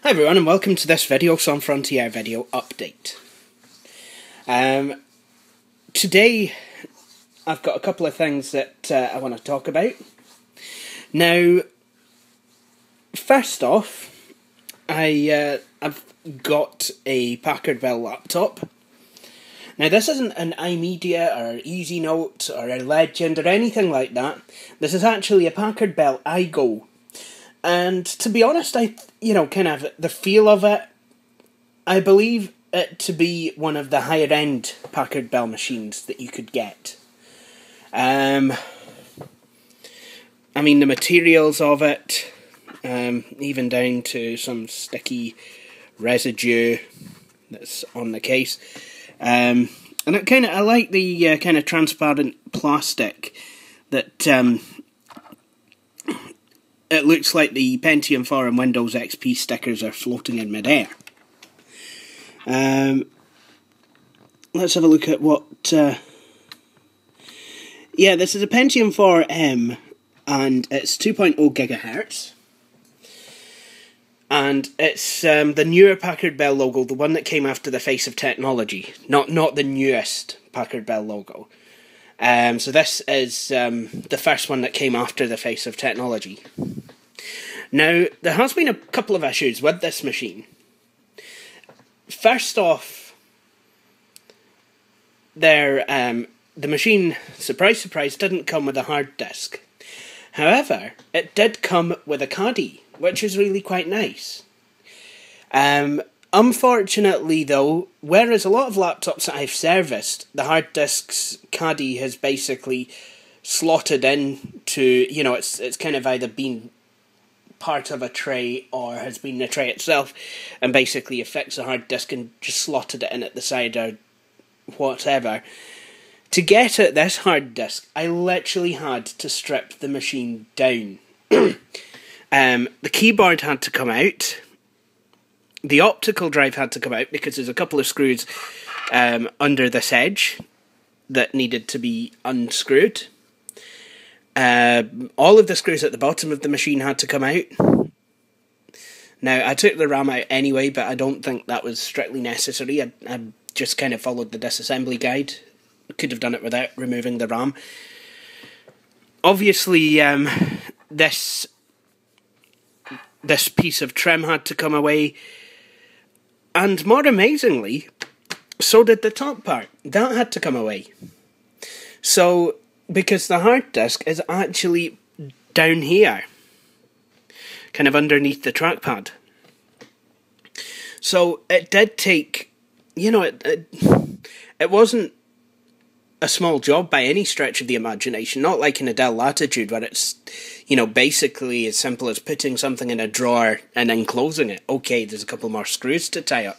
Hi everyone and welcome to this video, Some Frontier video update. Today I've got a couple of things that I want to talk about. Now, first off, I've got a Packard Bell laptop. Now this isn't an iMedia or EasyNote or a Legend or anything like that. This is actually a Packard Bell iGo. And to be honest, kind of the feel of it, I believe it to be one of the higher end Packard Bell machines that you could get. I mean, the materials of it, even down to some sticky residue that's on the case. And I like the kind of transparent plastic that it looks like the Pentium 4 and Windows XP stickers are floating in midair. Let's have a look at what... yeah, this is a Pentium 4M, and it's 2.0 gigahertz. And it's the newer Packard Bell logo, the one that came after the Face of Technology, not the newest Packard Bell logo. So this is the first one that came after the Face of Technology. Now, there has been a couple of issues with this machine. First off, the machine, surprise surprise, didn't come with a hard disk. However, it did come with a caddy, which is really quite nice. Unfortunately though, whereas a lot of laptops that I've serviced, the hard disk's caddy has basically slotted in to, it's kind of either been part of a tray or has been the tray itself, and basically you fix the hard disk and just slotted it in at the side or whatever. To get at this hard disk, I literally had to strip the machine down. The keyboard had to come out. The optical drive had to come out because there's a couple of screws under this edge that needed to be unscrewed. All of the screws at the bottom of the machine had to come out. Now, I took the RAM out anyway, but I don't think that was strictly necessary. I just kind of followed the disassembly guide. Could have done it without removing the RAM. Obviously, this piece of trim had to come away. And more amazingly, so did the top part. That had to come away. So, because the hard disk is actually down here, kind of underneath the trackpad. So, it did take, it wasn't a small job by any stretch of the imagination, not like in a Dell Latitude where it's, basically as simple as putting something in a drawer and then closing it. Okay, there's a couple more screws to tie up,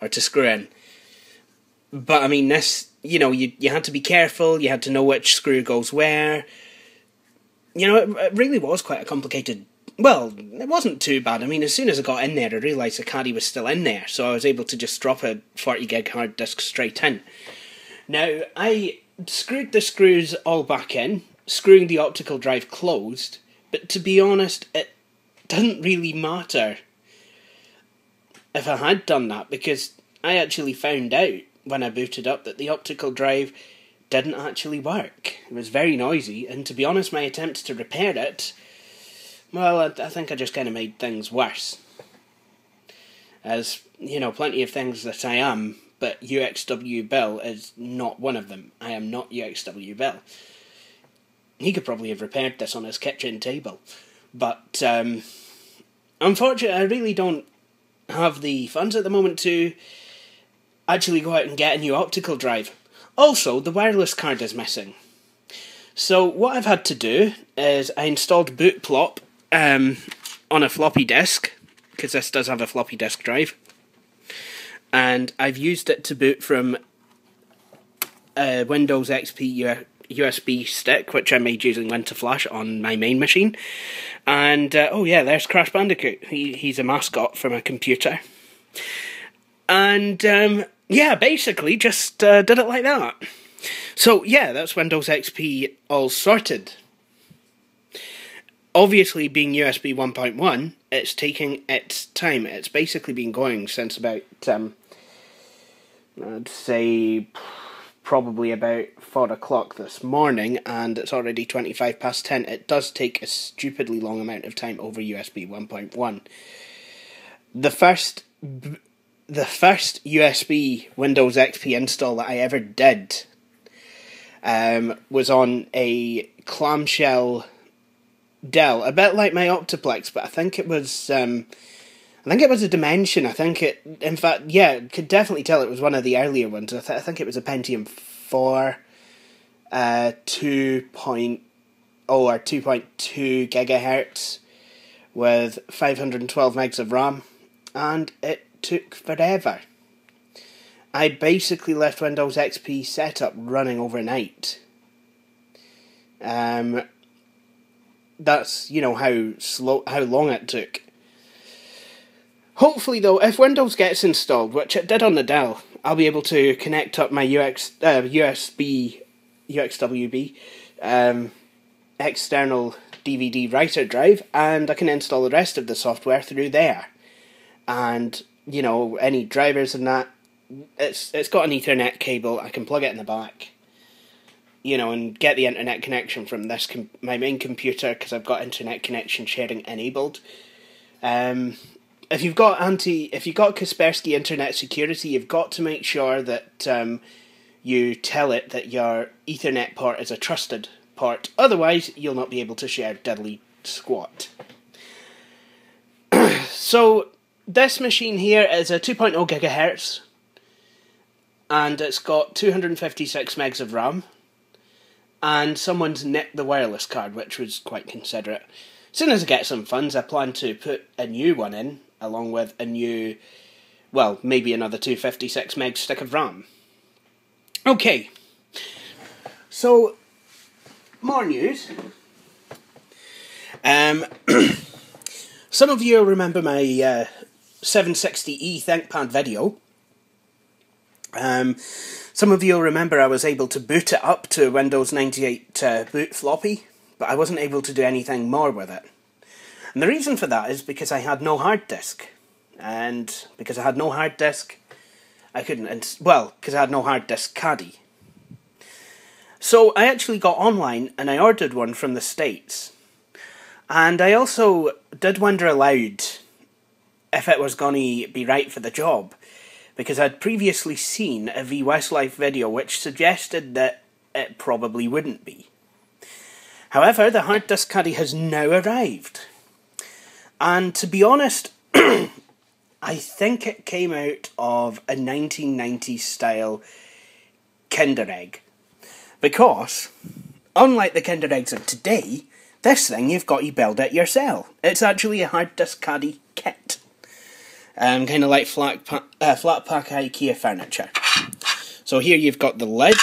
or to screw in. But I mean, this, you had to be careful, you had to know which screw goes where. It really was quite a complicated, well, it wasn't too bad. I mean, as soon as I got in there, I realised the caddy was still in there, so I was able to just drop a 40 gig hard disk straight in. Now, I screwed the screws all back in, screwing the optical drive closed, but to be honest, it doesn't really matter if I had done that, because I actually found out when I booted up that the optical drive didn't actually work. It was very noisy, and to be honest, my attempts to repair it, well, I think I just kind of made things worse. As, plenty of things that I am, but UXW Bill is not one of them. I am not UXW Bill. He could probably have repaired this on his kitchen table. But, unfortunately, I really don't have the funds at the moment to actually go out and get a new optical drive. Also, the wireless card is missing. So what I've had to do is I installed Bootplop on a floppy disk, because this does have a floppy disk drive, and I've used it to boot from a Windows XP USB stick, which I made using Winterflash on my main machine. And oh yeah, there's Crash Bandicoot. He's a mascot for my computer. And yeah, basically just did it like that. So yeah, that's Windows XP all sorted. Obviously, being USB 1.1, it's taking its time. It's basically been going since about, I'd say, probably about 4 o'clock this morning, and it's already 25 past 10. It does take a stupidly long amount of time over USB 1.1. The first USB Windows XP install that I ever did was on a clamshell Dell, a bit like my Optiplex, but I think it was a Dimension. I think it, in fact, yeah, could definitely tell it was one of the earlier ones. I think it was a Pentium 4, 2.0 or 2.2 gigahertz with 512 megs of RAM, and it took forever. I basically left Windows XP setup running overnight. That's, you know, how long it took. Hopefully, though, if Windows gets installed, which it did on the Dell, I'll be able to connect up my UXWB external DVD writer drive, and I can install the rest of the software through there. And, you know, any drivers and that, it's got an Ethernet cable. I can plug it in the back, you know, and get the internet connection from this my main computer, because I've got internet connection sharing enabled. If you've got Kaspersky Internet Security, you've got to make sure that you tell it that your Ethernet port is a trusted port. Otherwise, you'll not be able to share diddly squat. So this machine here is a 2.0 gigahertz, and it's got 256 megs of RAM. And someone's nicked the wireless card, which was quite considerate. As soon as I get some funds, I plan to put a new one in, along with a new, well, maybe another 256 meg stick of RAM. Okay, so, more news. Some of you remember my 760E ThinkPad video. Some of you will remember I was able to boot it up to Windows 98 boot floppy, but I wasn't able to do anything more with it. And the reason for that is because I had no hard disk. And because I had no hard disk, I couldn't, well, because I had no hard disk caddy. So I actually got online and I ordered one from the States. And I also did wonder aloud if it was going to be right for the job, because I'd previously seen a vWestlife video which suggested that it probably wouldn't be. However, the hard disk caddy has now arrived. And to be honest, I think it came out of a 1990s style Kinder Egg. Because, unlike the Kinder Eggs of today, this thing you've got to build it yourself. It's actually a hard disk caddy kit. Kind of like flat pack IKEA furniture. So here you've got the lid,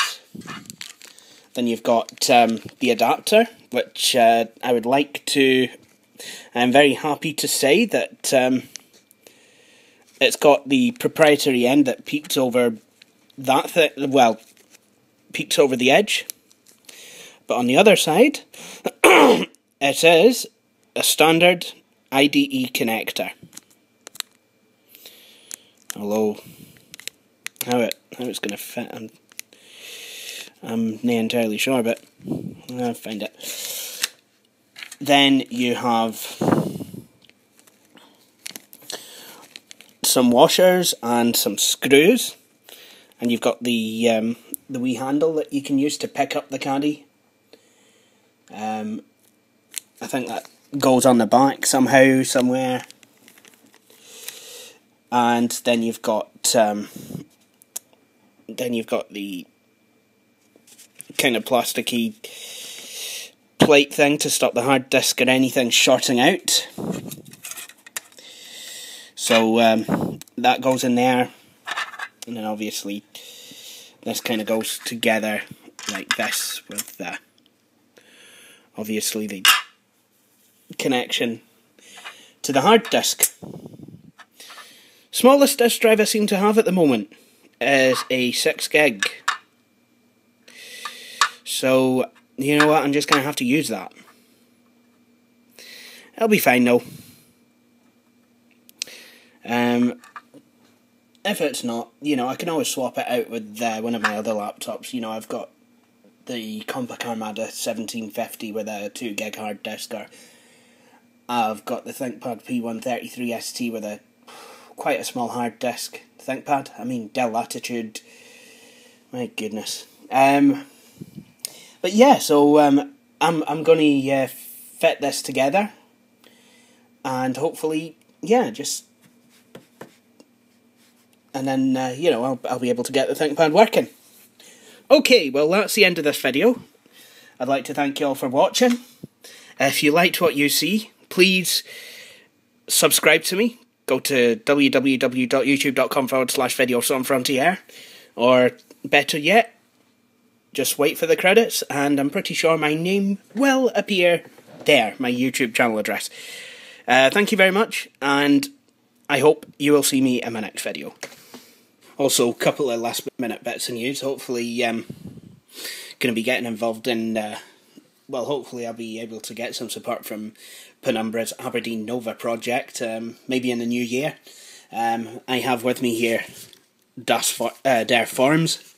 then you've got the adapter, which I would like to, I'm very happy to say that it's got the proprietary end that peeks over peeks over the edge. But on the other side, it is a standard IDE connector. Although, how it's going to fit, I'm not entirely sure, but I'll find it. Then you have some washers and some screws, and you've got the wee handle that you can use to pick up the caddy. I think that goes on the back somehow, somewhere. And then you've got the kind of plasticky plate thing to stop the hard disk or anything shorting out. So that goes in there, and then obviously this kind of goes together like this with obviously the connection to the hard disk. Smallest disk drive I seem to have at the moment is a 6 gig. So, you know what, I'm just going to have to use that. It'll be fine though. If it's not, you know, I can always swap it out with one of my other laptops. You know, I've got the Compaq Armada 1750 with a 2 gig hard disk, or I've got the ThinkPad P133 ST with quite a small hard disk. ThinkPad, I mean Dell Latitude, my goodness. But yeah, so I'm going to fit this together, and hopefully, yeah, and then, you know, I'll be able to get the ThinkPad working. Okay, well, that's the end of this video. I'd like to thank you all for watching. If you liked what you see, please subscribe to me. Go to www.youtube.com/videosonfrontier, or better yet, just wait for the credits, and I'm pretty sure my name will appear there, my YouTube channel address. Thank you very much, and I hope you will see me in my next video. Also, a couple of last minute bits of news. Hopefully, going to be getting involved in, well, hopefully I'll be able to get some support from Penumbra's Aberdeen Nova project, maybe in the new year. I have with me here Der Forms,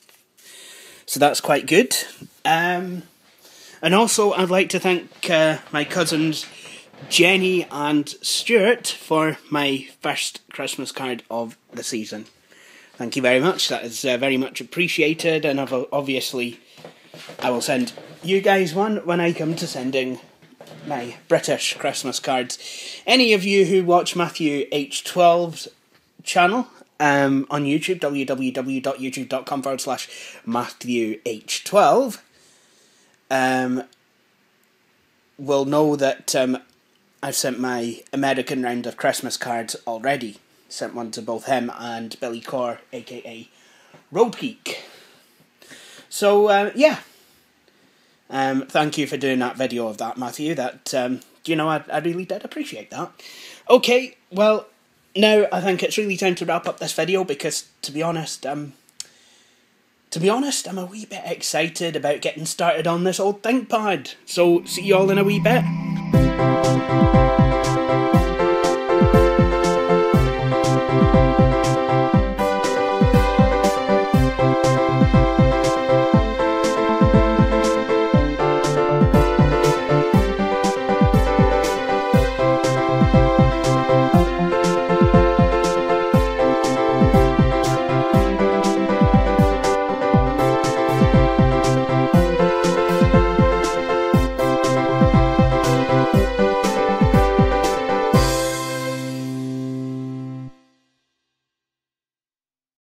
so that's quite good. And also, I'd like to thank my cousins Jenny and Stuart for my first Christmas card of the season. Thank you very much, that is very much appreciated, and obviously I will send you guys one when I come to sending my British Christmas cards. Any of you who watch Matthew H12's channel on YouTube, www.youtube.com/MatthewH12, will know that I've sent my American round of Christmas cards already. Sent one to both him and Billy Core, aka Road Geek. So, yeah. Thank you for doing that video of that, Matthew. That, you know, I really did appreciate that. Okay, well, now I think it's really time to wrap up this video, because, to be honest, I'm a wee bit excited about getting started on this old ThinkPad. So, see you all in a wee bit.